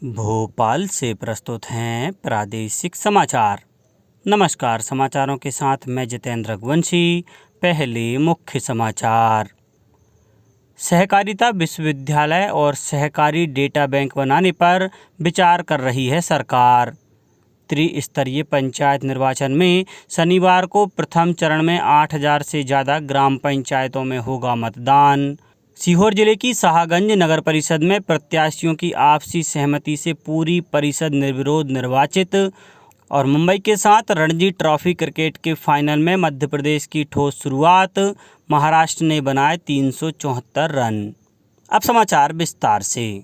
भोपाल से प्रस्तुत हैं प्रादेशिक समाचार। नमस्कार, समाचारों के साथ मैं जितेंद्र रघुवंशी। पहले मुख्य समाचार। सहकारिता विश्वविद्यालय और सहकारी डेटा बैंक बनाने पर विचार कर रही है सरकार। त्रिस्तरीय पंचायत निर्वाचन में शनिवार को प्रथम चरण में 8,000 से ज़्यादा ग्राम पंचायतों में होगा मतदान। सीहोर जिले की शाहगंज नगर परिषद में प्रत्याशियों की आपसी सहमति से पूरी परिषद निर्विरोध निर्वाचित। और मुंबई के साथ रणजी ट्रॉफी क्रिकेट के फाइनल में मध्य प्रदेश की ठोस शुरुआत। महाराष्ट्र ने बनाए 374 रन। अब समाचार विस्तार से।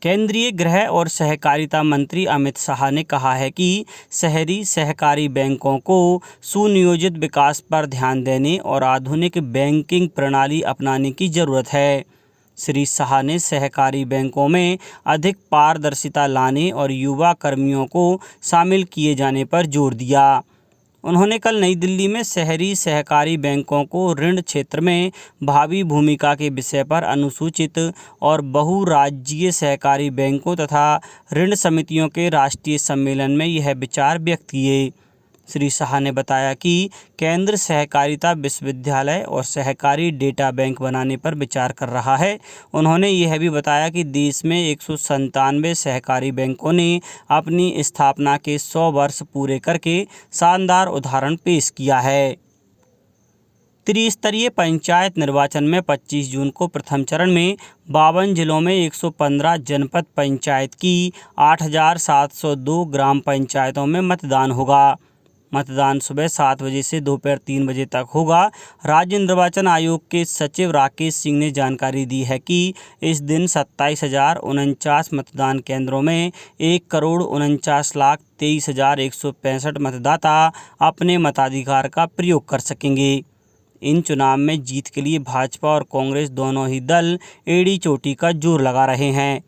केंद्रीय गृह और सहकारिता मंत्री अमित शाह ने कहा है कि शहरी सहकारी बैंकों को सुनियोजित विकास पर ध्यान देने और आधुनिक बैंकिंग प्रणाली अपनाने की ज़रूरत है। श्री शाह ने सहकारी बैंकों में अधिक पारदर्शिता लाने और युवा कर्मियों को शामिल किए जाने पर जोर दिया। उन्होंने कल नई दिल्ली में शहरी सहकारी बैंकों को ऋण क्षेत्र में भावी भूमिका के विषय पर अनुसूचित और बहुराज्यीय सहकारी बैंकों तथा ऋण समितियों के राष्ट्रीय सम्मेलन में यह विचार व्यक्त किए। श्री शाह ने बताया कि केंद्र सहकारिता विश्वविद्यालय और सहकारी डेटा बैंक बनाने पर विचार कर रहा है। उन्होंने यह भी बताया कि देश में 197 सहकारी बैंकों ने अपनी स्थापना के 100 वर्ष पूरे करके शानदार उदाहरण पेश किया है। त्रिस्तरीय पंचायत निर्वाचन में 25 जून को प्रथम चरण में 52 जिलों में 115 जनपद पंचायत की 8,702 ग्राम पंचायतों में मतदान होगा। मतदान सुबह 7 बजे से दोपहर 3 बजे तक होगा। राज्य निर्वाचन आयोग के सचिव राकेश सिंह ने जानकारी दी है कि इस दिन 27,049 मतदान केंद्रों में 1,49,23,165 मतदाता अपने मताधिकार का प्रयोग कर सकेंगे। इन चुनाव में जीत के लिए भाजपा और कांग्रेस दोनों ही दल एड़ी चोटी का जोर लगा रहे हैं।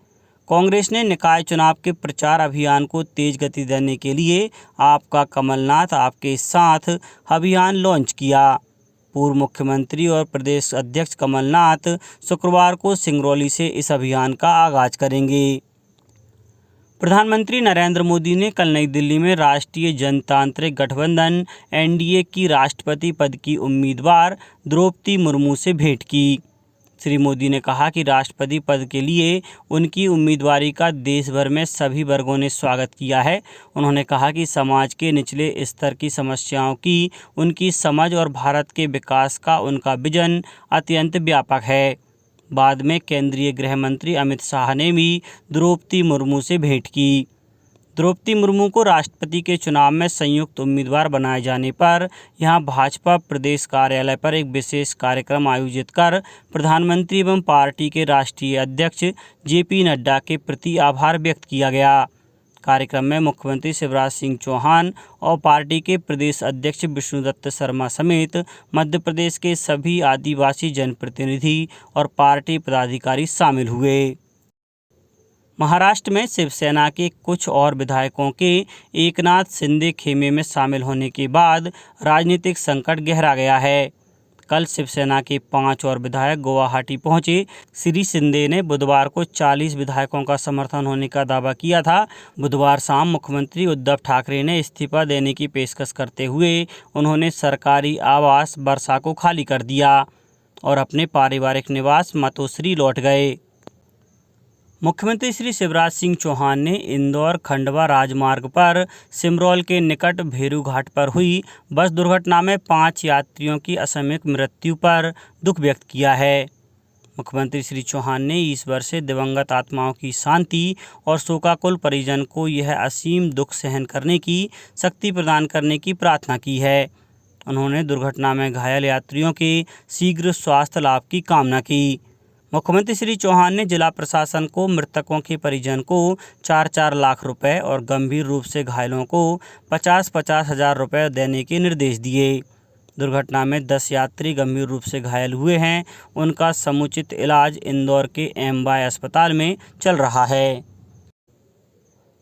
कांग्रेस ने निकाय चुनाव के प्रचार अभियान को तेज गति देने के लिए आपका कमलनाथ आपके साथ अभियान लॉन्च किया। पूर्व मुख्यमंत्री और प्रदेश अध्यक्ष कमलनाथ शुक्रवार को सिंगरौली से इस अभियान का आगाज करेंगे। प्रधानमंत्री नरेंद्र मोदी ने कल नई दिल्ली में राष्ट्रीय जनतांत्रिक गठबंधन (एनडीए) की राष्ट्रपति पद की उम्मीदवार द्रौपदी मुर्मू से भेंट की। श्री मोदी ने कहा कि राष्ट्रपति पद के लिए उनकी उम्मीदवारी का देश भर में सभी वर्गों ने स्वागत किया है। उन्होंने कहा कि समाज के निचले स्तर की समस्याओं की उनकी समझ और भारत के विकास का उनका विजन अत्यंत व्यापक है। बाद में केंद्रीय गृह मंत्री अमित शाह ने भी द्रौपदी मुर्मू से भेंट की। द्रौपदी मुर्मू को राष्ट्रपति के चुनाव में संयुक्त उम्मीदवार बनाए जाने पर यहां भाजपा प्रदेश कार्यालय पर एक विशेष कार्यक्रम आयोजित कर प्रधानमंत्री एवं पार्टी के राष्ट्रीय अध्यक्ष जेपी नड्डा के प्रति आभार व्यक्त किया गया। कार्यक्रम में मुख्यमंत्री शिवराज सिंह चौहान और पार्टी के प्रदेश अध्यक्ष विष्णुदत्त शर्मा समेत मध्य प्रदेश के सभी आदिवासी जनप्रतिनिधि और पार्टी पदाधिकारी शामिल हुए। महाराष्ट्र में शिवसेना के कुछ और विधायकों के एकनाथ शिंदे खेमे में शामिल होने के बाद राजनीतिक संकट गहरा गया है। कल शिवसेना के 5 और विधायक गुवाहाटी पहुंचे। श्री शिंदे ने बुधवार को 40 विधायकों का समर्थन होने का दावा किया था। बुधवार शाम मुख्यमंत्री उद्धव ठाकरे ने इस्तीफा देने की पेशकश करते हुए उन्होंने सरकारी आवास वर्षा को खाली कर दिया और अपने पारिवारिक निवास मतोश्री लौट गए। मुख्यमंत्री श्री शिवराज सिंह चौहान ने इंदौर खंडवा राजमार्ग पर सिमरौल के निकट भेरू घाट पर हुई बस दुर्घटना में 5 यात्रियों की असामयिक मृत्यु पर दुख व्यक्त किया है। मुख्यमंत्री श्री चौहान ने ईश्वर से दिवंगत आत्माओं की शांति और शोकाकुल परिजन को यह असीम दुख सहन करने की शक्ति प्रदान करने की प्रार्थना की है। उन्होंने दुर्घटना में घायल यात्रियों के शीघ्र स्वास्थ्य लाभ की कामना की। मुख्यमंत्री श्री चौहान ने जिला प्रशासन को मृतकों के परिजन को 4-4 लाख रुपए और गंभीर रूप से घायलों को 50-50 हज़ार रुपये देने के निर्देश दिए। दुर्घटना में 10 यात्री गंभीर रूप से घायल हुए हैं। उनका समुचित इलाज इंदौर के एमवाय अस्पताल में चल रहा है।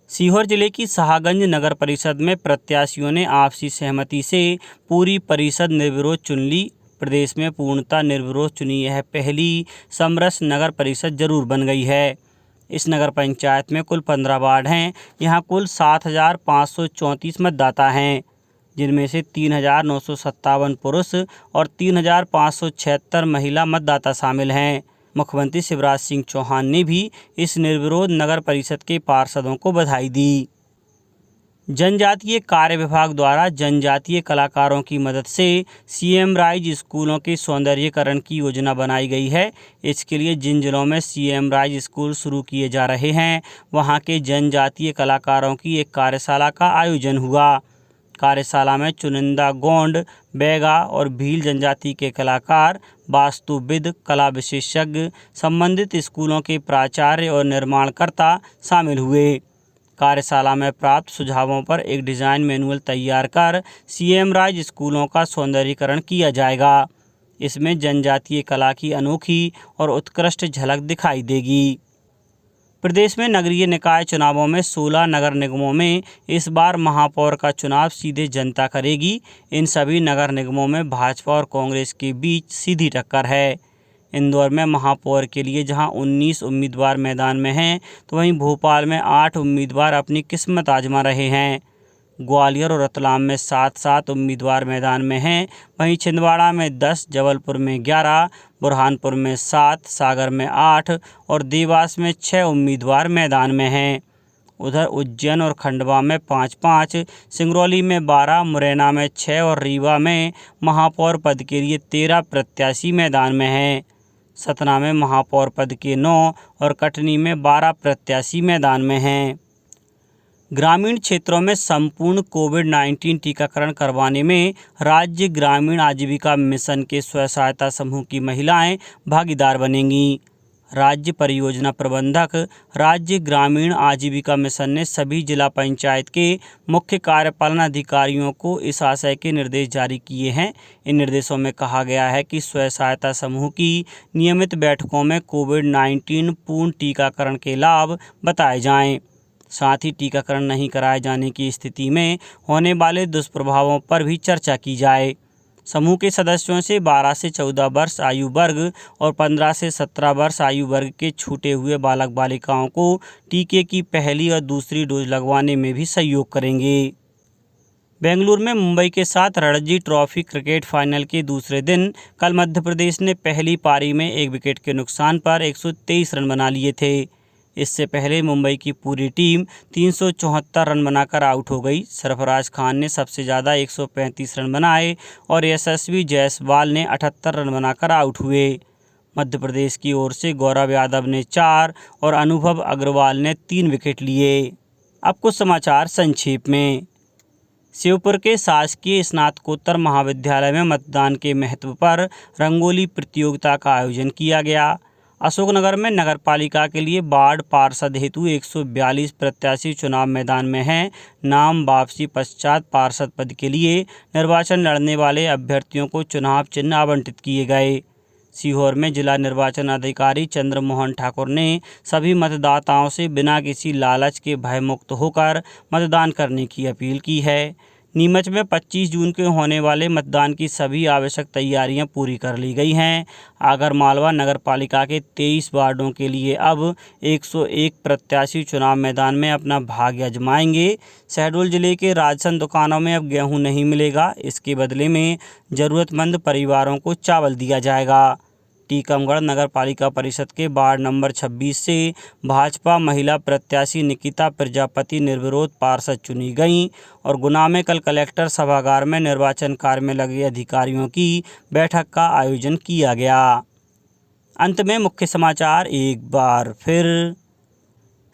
सीहोर जिले की शाहगंज नगर परिषद में प्रत्याशियों ने आपसी सहमति से पूरी परिषद निर्विरोध चुन ली। प्रदेश में पूर्णतः निर्विरोध चुनी यह पहली समरस नगर परिषद जरूर बन गई है। इस नगर पंचायत में कुल 15 वार्ड हैं। यहाँ कुल 7,534 मतदाता हैं, जिनमें से 3,957 पुरुष और 3,576 महिला मतदाता शामिल हैं। मुख्यमंत्री शिवराज सिंह चौहान ने भी इस निर्विरोध नगर परिषद के पार्षदों को बधाई दी। जनजातीय कार्य विभाग द्वारा जनजातीय कलाकारों की मदद से सीएम राइज स्कूलों के सौंदर्यीकरण की योजना बनाई गई है। इसके लिए जिन जिलों में सीएम राइज स्कूल शुरू किए जा रहे हैं, वहां के जनजातीय कलाकारों की एक कार्यशाला का आयोजन हुआ। कार्यशाला में चुनिंदा गोंड, बैगा और भील जनजाति के कलाकार, वास्तुविद, कला विशेषज्ञ, संबंधित स्कूलों के प्राचार्य और निर्माणकर्ता शामिल हुए। कार्यशाला में प्राप्त सुझावों पर एक डिज़ाइन मैनुअल तैयार कर सीएम राइज स्कूलों का सौंदर्यीकरण किया जाएगा। इसमें जनजातीय कला की अनोखी और उत्कृष्ट झलक दिखाई देगी। प्रदेश में नगरीय निकाय चुनावों में 16 नगर निगमों में इस बार महापौर का चुनाव सीधे जनता करेगी। इन सभी नगर निगमों में भाजपा और कांग्रेस के बीच सीधी टक्कर है। इंदौर में महापौर के लिए जहां 19 उम्मीदवार मैदान में हैं, तो वहीं भोपाल में 8 उम्मीदवार अपनी किस्मत आजमा रहे हैं। ग्वालियर और रतलाम में 7-7 उम्मीदवार मैदान में हैं। वहीं छिंदवाड़ा में 10, जबलपुर में 11, बुरहानपुर में 7, सागर में 8 और देवास में 6 उम्मीदवार मैदान में हैं। उधर उज्जैन और खंडवा में 5-5, सिंगरौली में 12, मुरैना में 6 और रीवा में महापौर पद के लिए 13 प्रत्याशी मैदान में हैं। सतना में महापौर पद के 9 और कटनी में 12 प्रत्याशी मैदान में हैं। ग्रामीण क्षेत्रों में संपूर्ण कोविड-19 टीकाकरण करवाने में राज्य ग्रामीण आजीविका मिशन के स्व सहायता समूह की महिलाएं भागीदार बनेंगी। राज्य परियोजना प्रबंधक राज्य ग्रामीण आजीविका मिशन ने सभी जिला पंचायत के मुख्य कार्यपालन अधिकारियों को इस आशय के निर्देश जारी किए हैं। इन निर्देशों में कहा गया है कि स्व सहायता समूह की नियमित बैठकों में कोविड-19 पूर्ण टीकाकरण के लाभ बताए जाएं। साथ ही टीकाकरण नहीं कराए जाने की स्थिति में होने वाले दुष्प्रभावों पर भी चर्चा की जाए। समूह के सदस्यों से 12 से 14 वर्ष आयु वर्ग और 15 से 17 वर्ष आयु वर्ग के छूटे हुए बालक बालिकाओं को टीके की पहली और दूसरी डोज लगवाने में भी सहयोग करेंगे। बेंगलुरु में मुंबई के साथ रणजी ट्रॉफी क्रिकेट फाइनल के दूसरे दिन कल मध्य प्रदेश ने पहली पारी में 1 विकेट के नुकसान पर 123 रन बना लिए थे। इससे पहले मुंबई की पूरी टीम 374 रन बनाकर आउट हो गई। सरफराज खान ने सबसे ज़्यादा 135 रन बनाए और यशस्वी जायसवाल ने 78 रन बनाकर आउट हुए। मध्य प्रदेश की ओर से गौरव यादव ने 4 और अनुभव अग्रवाल ने 3 विकेट लिए। अब कुछ समाचार संक्षेप में। शिवपुर के शासकीय स्नातकोत्तर महाविद्यालय में मतदान के महत्व पर रंगोली प्रतियोगिता का आयोजन किया गया। अशोकनगर में नगरपालिका के लिए वार्ड पार्षद हेतु 142 प्रत्याशी चुनाव मैदान में हैं। नाम वापसी पश्चात पार्षद पद के लिए निर्वाचन लड़ने वाले अभ्यर्थियों को चुनाव चिन्ह आवंटित किए गए। सीहोर में जिला निर्वाचन अधिकारी चंद्रमोहन ठाकुर ने सभी मतदाताओं से बिना किसी लालच के भयमुक्त होकर मतदान करने की अपील की है। नीमच में 25 जून को होने वाले मतदान की सभी आवश्यक तैयारियां पूरी कर ली गई हैं। आगरमालवा नगरपालिका के 23 वार्डों के लिए अब 101 प्रत्याशी चुनाव मैदान में अपना भाग्य आजमाएंगे। शहडोल जिले के राशन दुकानों में अब गेहूं नहीं मिलेगा। इसके बदले में ज़रूरतमंद परिवारों को चावल दिया जाएगा। टीकमगढ़ नगर पालिका परिषद के वार्ड नंबर 26 से भाजपा महिला प्रत्याशी निकिता प्रजापति निर्विरोध पार्षद चुनी गईं और गुना में कल कलेक्टर सभागार में निर्वाचन कार्य में लगे अधिकारियों की बैठक का आयोजन किया गया। अंत में मुख्य समाचार एक बार फिर।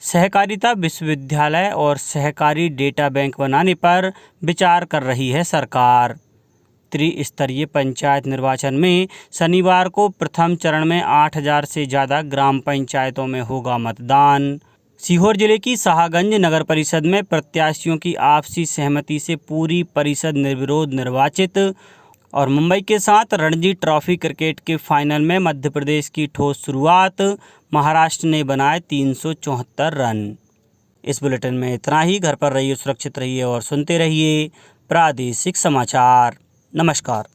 सहकारिता विश्वविद्यालय और सहकारी डेटा बैंक बनाने पर विचार कर रही है सरकार। त्रिस्तरीय पंचायत निर्वाचन में शनिवार को प्रथम चरण में 8,000 से ज़्यादा ग्राम पंचायतों में होगा मतदान। सीहोर जिले की शाहगंज नगर परिषद में प्रत्याशियों की आपसी सहमति से पूरी परिषद निर्विरोध निर्वाचित। और मुंबई के साथ रणजी ट्रॉफी क्रिकेट के फाइनल में मध्य प्रदेश की ठोस शुरुआत, महाराष्ट्र ने बनाए 374 रन। इस बुलेटिन में इतना ही। घर पर रहिए, सुरक्षित रहिए और सुनते रहिए प्रादेशिक समाचार। नमस्कार।